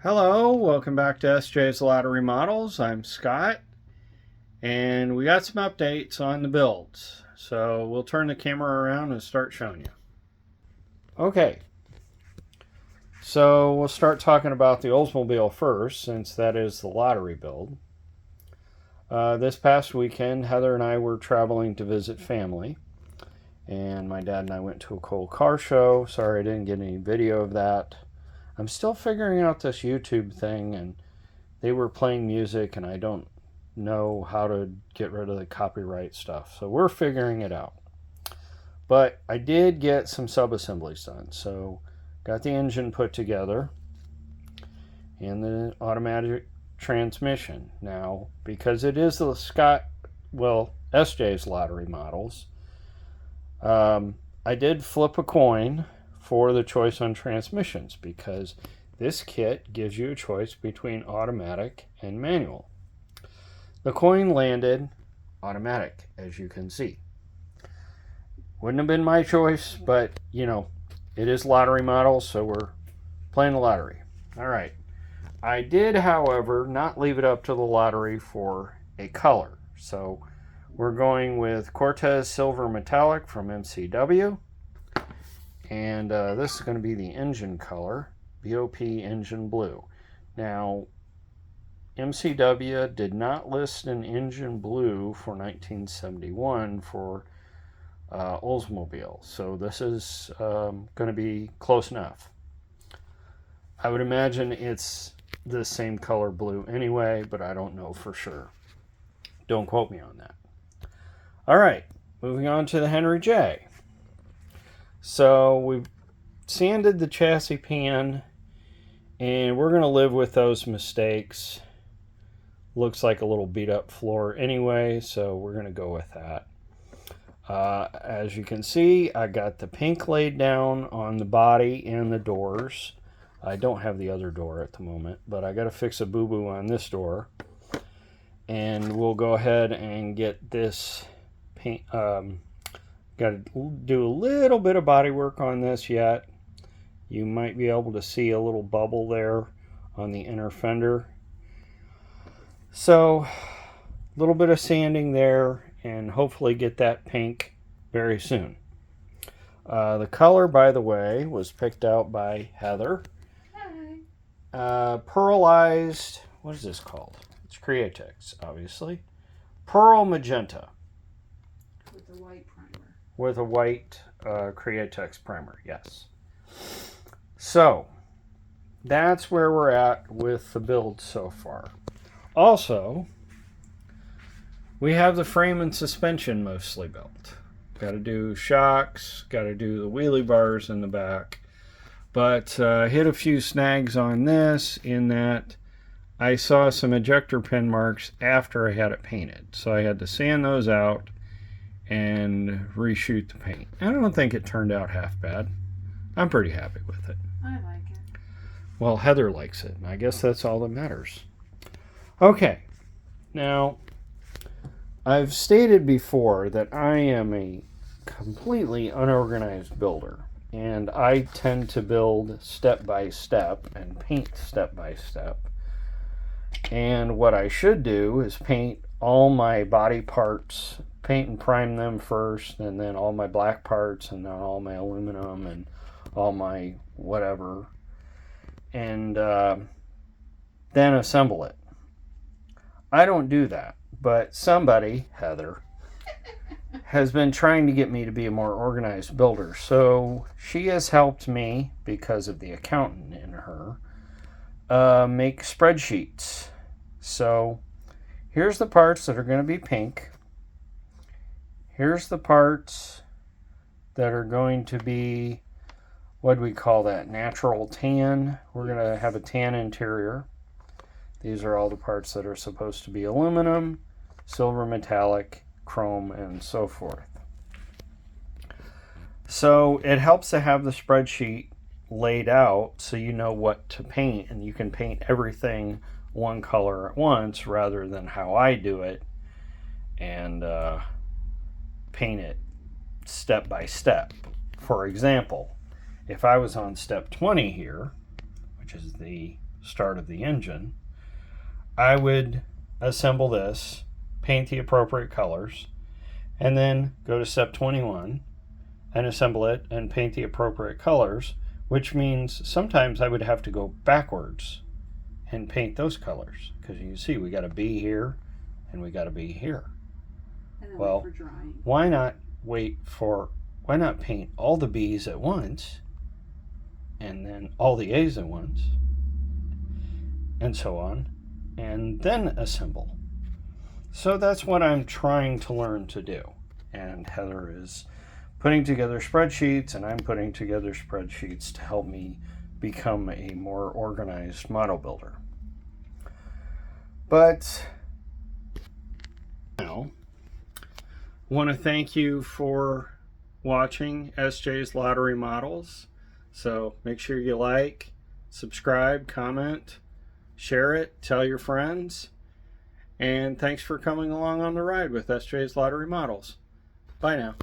Hello, welcome back to SJ's Lottery Models. I'm Scott, and we got some updates on the builds. So we'll turn the camera around and start showing you. Okay, so we'll start talking about the Oldsmobile first, since that is the lottery build. This past weekend, Heather and I were traveling to visit family, and my dad and I went to a cool car show. Sorry I didn't get any video of that. I'm still figuring out this YouTube thing, and they were playing music, and I don't know how to get rid of the copyright stuff. So we're figuring it out. But I did get some sub-assemblies done. So got the engine put together and the automatic transmission. Now, because it is the SJ's lottery models, I did flip a coin for the choice on transmissions, because this kit gives you a choice between automatic and manual. The coin landed automatic, as you can see. Wouldn't have been my choice, but you know, it is lottery models, so we're playing the lottery. All right. I did, however, not leave it up to the lottery for a color. So we're going with Cortez Silver Metallic from MCW. And this is going to be the engine color, BOP Engine Blue. Now, MCW did not list an engine blue for 1971 for Oldsmobile, so this is going to be close enough. I would imagine it's the same color blue anyway, but I don't know for sure. Don't quote me on that. All right, moving on to the Henry J. So we've sanded the chassis pan, and we're going to live with those mistakes. Looks like a little beat up floor anyway, so we're going to go with that. As you can see, I got the pink laid down on the body and the doors. I don't have the other door at the moment, but I got to fix a boo-boo on this door. And we'll go ahead and get this paint. Got to do a little bit of body work on this yet. You might be able to see a little bubble there on the inner fender. So a little bit of sanding there, and hopefully get that pink very soon. The color, by the way, was picked out by Heather. Hi. Pearlized, what is this called? It's Createx, obviously. Pearl Magenta. With a white primer. With a white Createx primer, yes. So, that's where we're at with the build so far. Also, we have the frame and suspension mostly built. Got to do shocks, got to do the wheelie bars in the back. But hit a few snags on this in that I saw some ejector pin marks after I had it painted. So I had to sand those out and reshoot the paint. I don't think it turned out half bad. I'm pretty happy with it. I like it. Well, Heather likes it, and I guess that's all that matters. Okay, now I've stated before that I am a completely unorganized builder, and I tend to build step by step and paint step by step. And what I should do is paint all my body parts, paint and prime them first, and then all my black parts, and then all my aluminum and all my whatever, and then assemble it. I don't do that, but somebody, Heather, has been trying to get me to be a more organized builder. So she has helped me, because of the accountant in her, make spreadsheets. So here's the parts that are going to be pink. Here's the parts that are going to be, what do we call that, natural tan. We're going to have a tan interior. These are all the parts that are supposed to be aluminum, silver metallic, chrome, and so forth. So it helps to have the spreadsheet laid out so you know what to paint, and you can paint everything one color at once rather than how I do it and paint it step by step. For example, if I was on step 20 here, which is the start of the engine, I would assemble this, paint the appropriate colors, and then go to step 21 and assemble it and paint the appropriate colors, which means sometimes I would have to go backwards and paint those colors, because you can see we got a B here and we got a B here. And then Well, wait for drying. why not paint all the B's at once and then all the A's at once and so on, and then assemble? So that's what I'm trying to learn to do. And Heather is putting together spreadsheets, and I'm putting together spreadsheets to help me become a more organized model builder. But now, I want to thank you for watching SJ's Lottery Models. So make sure you like, subscribe, comment, share it, tell your friends. And thanks for coming along on the ride with SJ's Lottery Models. Bye now.